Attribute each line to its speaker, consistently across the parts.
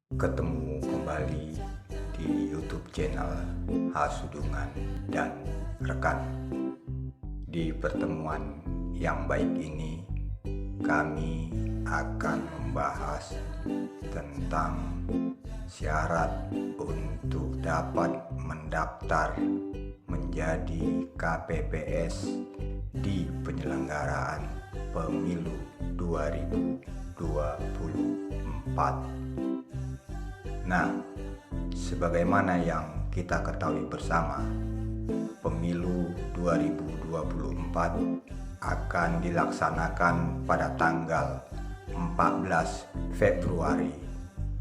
Speaker 1: Ketemu kembali di YouTube channel Hasudungan dan Rekan. Di pertemuan yang baik ini, kami akan membahas tentang syarat untuk dapat mendaftar menjadi KPPS di penyelenggaraan Pemilu 2024. Nah, sebagaimana yang kita ketahui bersama, Pemilu 2024 akan dilaksanakan pada tanggal 14 Februari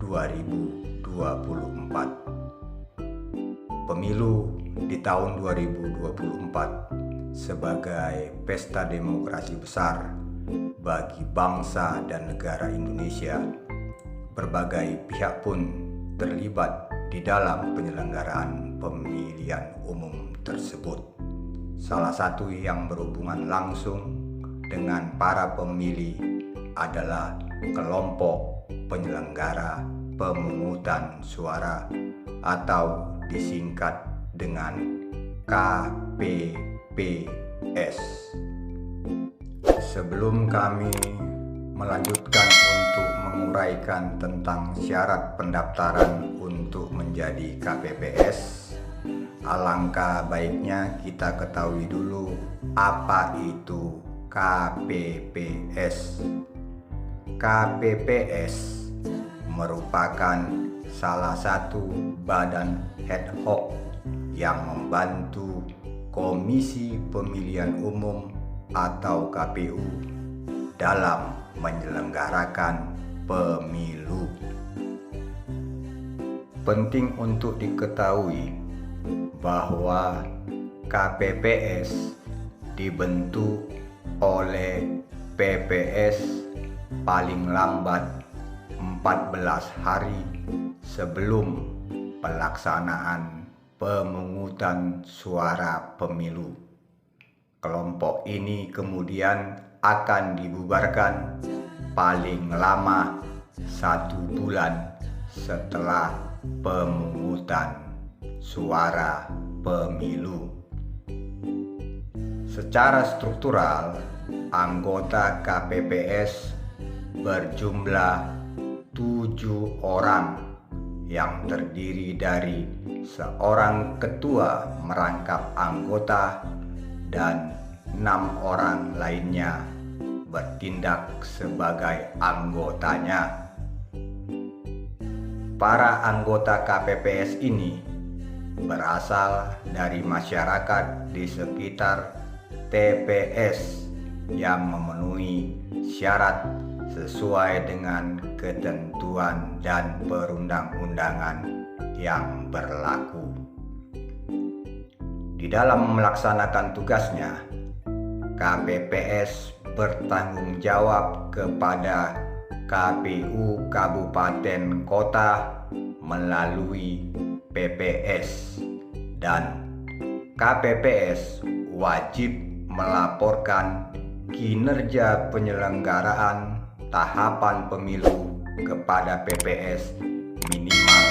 Speaker 1: 2024. Pemilu di tahun 2024 sebagai pesta demokrasi besar bagi bangsa dan negara Indonesia. Berbagai pihak pun terlibat di dalam penyelenggaraan pemilihan umum tersebut. Salah satu yang berhubungan langsung dengan para pemilih adalah kelompok penyelenggara pemungutan suara atau disingkat dengan KPPS. Sebelum kami melanjutkan untuk menguraikan tentang syarat pendaftaran untuk menjadi KPPS, alangkah baiknya kita ketahui dulu apa itu KPPS. KPPS merupakan salah satu badan ad hoc yang membantu Komisi Pemilihan Umum atau KPU dalam menyelenggarakan pemilu. Penting untuk diketahui bahwa KPPS dibentuk oleh PPS paling lambat 14 hari sebelum pelaksanaan pemungutan suara pemilu. Kelompok ini kemudian akan dibubarkan paling lama 1 bulan setelah pemungutan suara pemilu. Secara struktural, anggota KPPS berjumlah 7 orang yang terdiri dari seorang ketua merangkap anggota dan 6 orang lainnya bertindak sebagai anggotanya. Para anggota KPPS ini berasal dari masyarakat di sekitar TPS yang memenuhi syarat sesuai dengan ketentuan dan perundang-undangan yang berlaku. Di dalam melaksanakan tugasnya, KPPS bertanggung jawab kepada KPU Kabupaten Kota melalui PPS, dan KPPS wajib melaporkan kinerja penyelenggaraan tahapan pemilu kepada PPS minimal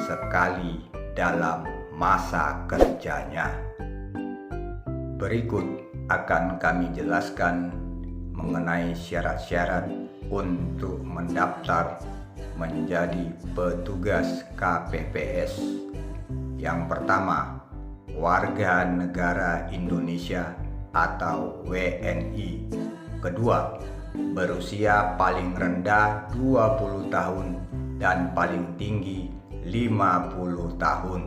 Speaker 1: sekali dalam masa kerjanya. Berikut akan kami jelaskan mengenai syarat-syarat untuk mendaftar menjadi petugas KPPS. Yang pertama, warga negara Indonesia atau WNI. Kedua, berusia paling rendah 20 tahun dan paling tinggi 50 tahun.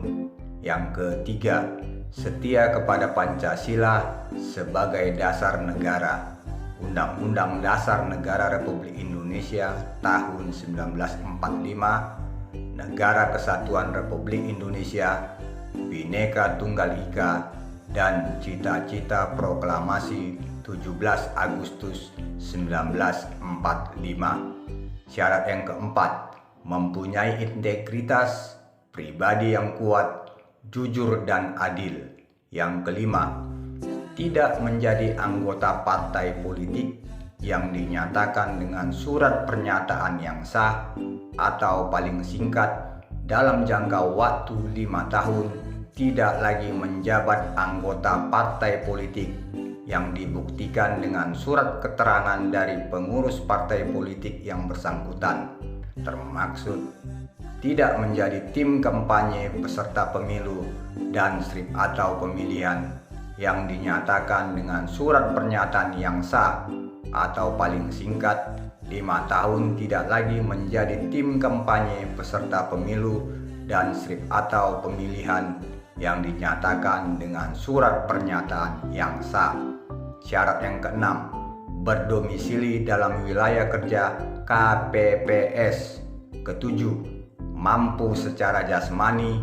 Speaker 1: Yang ketiga, setia kepada Pancasila sebagai dasar negara. Undang-Undang Dasar Negara Republik Indonesia tahun 1945, Negara Kesatuan Republik Indonesia, Bhinneka Tunggal Ika, dan cita-cita proklamasi 17 Agustus 1945. Syarat yang keempat, mempunyai integritas pribadi yang kuat, jujur dan adil. Yang kelima, tidak menjadi anggota partai politik yang dinyatakan dengan surat pernyataan yang sah atau paling singkat dalam jangka waktu 5 tahun tidak lagi menjabat anggota partai politik yang dibuktikan dengan surat keterangan dari pengurus partai politik yang bersangkutan, termaksud tidak menjadi tim kampanye peserta pemilu dan strip atau pemilihan yang dinyatakan dengan surat pernyataan yang sah atau paling singkat 5 tahun tidak lagi menjadi tim kampanye peserta pemilu dan strip atau pemilihan yang dinyatakan dengan surat pernyataan yang sah. Syarat yang keenam, berdomisili dalam wilayah kerja KPPS. Ketujuh, mampu secara jasmani,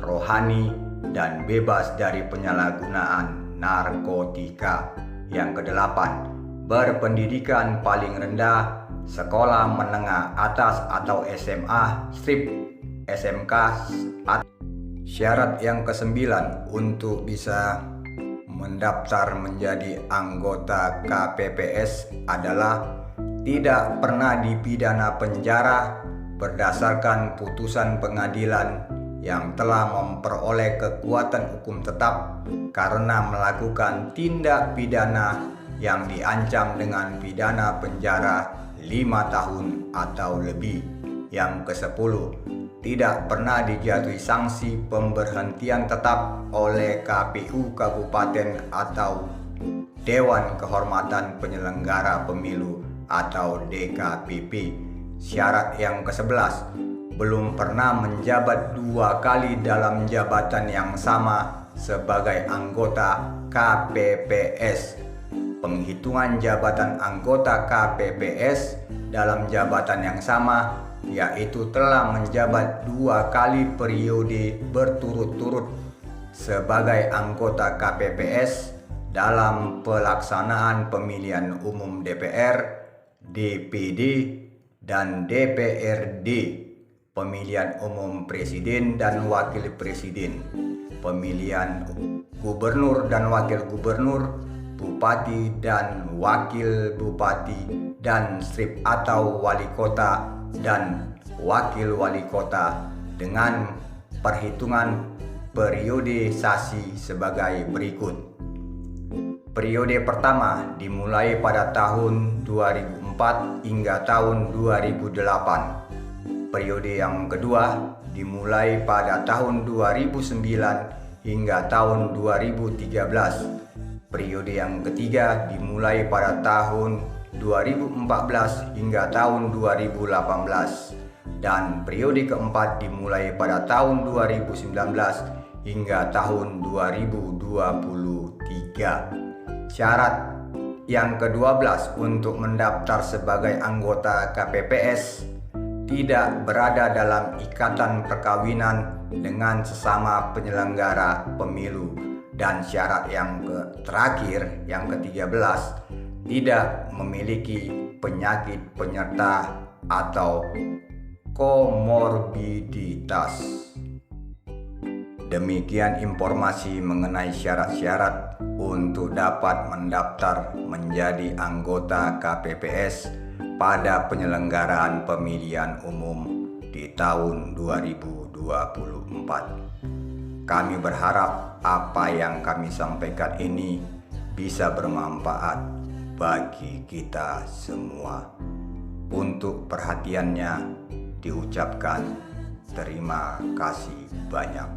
Speaker 1: rohani, dan bebas dari penyalahgunaan narkotika. Yang kedelapan, berpendidikan paling rendah sekolah menengah atas atau SMA, strip, SMK. Syarat yang kesembilan, untuk bisa mendaftar menjadi anggota KPPS adalah tidak pernah dipidana penjara berdasarkan putusan pengadilan yang telah memperoleh kekuatan hukum tetap karena melakukan tindak pidana yang diancam dengan pidana penjara 5 tahun atau lebih. Yang ke-10, tidak pernah dijatuhi sanksi pemberhentian tetap oleh KPU Kabupaten atau Dewan Kehormatan Penyelenggara Pemilu atau DKPP. Syarat yang ke-11, belum pernah menjabat 2 kali dalam jabatan yang sama sebagai anggota KPPS. Penghitungan jabatan anggota KPPS dalam jabatan yang sama yaitu telah menjabat 2 kali periode berturut-turut sebagai anggota KPPS dalam pelaksanaan pemilihan umum DPR, DPD, dan DPRD, pemilihan umum presiden dan wakil presiden, pemilihan gubernur dan wakil gubernur, bupati dan wakil bupati, dan strip atau wali kota dan wakil wali kota dengan perhitungan periodisasi sebagai berikut. Periode pertama dimulai pada tahun 2004 hingga tahun 2008. Periode yang kedua dimulai pada tahun 2009 hingga tahun 2013. Periode yang ketiga dimulai pada tahun 2014 hingga tahun 2018 dan periode keempat dimulai pada tahun 2019 hingga tahun 2023. Syarat yang ke-12 untuk mendaftar sebagai anggota KPPS, tidak berada dalam ikatan perkawinan dengan sesama penyelenggara pemilu. Dan syarat yang terakhir, yang ke-13, tidak memiliki penyakit penyerta atau komorbiditas. Demikian informasi mengenai syarat-syarat untuk dapat mendaftar menjadi anggota KPPS pada penyelenggaraan pemilihan umum di tahun 2024. Kami berharap apa yang kami sampaikan ini bisa bermanfaat bagi kita semua. Untuk perhatiannya diucapkan terima kasih banyak.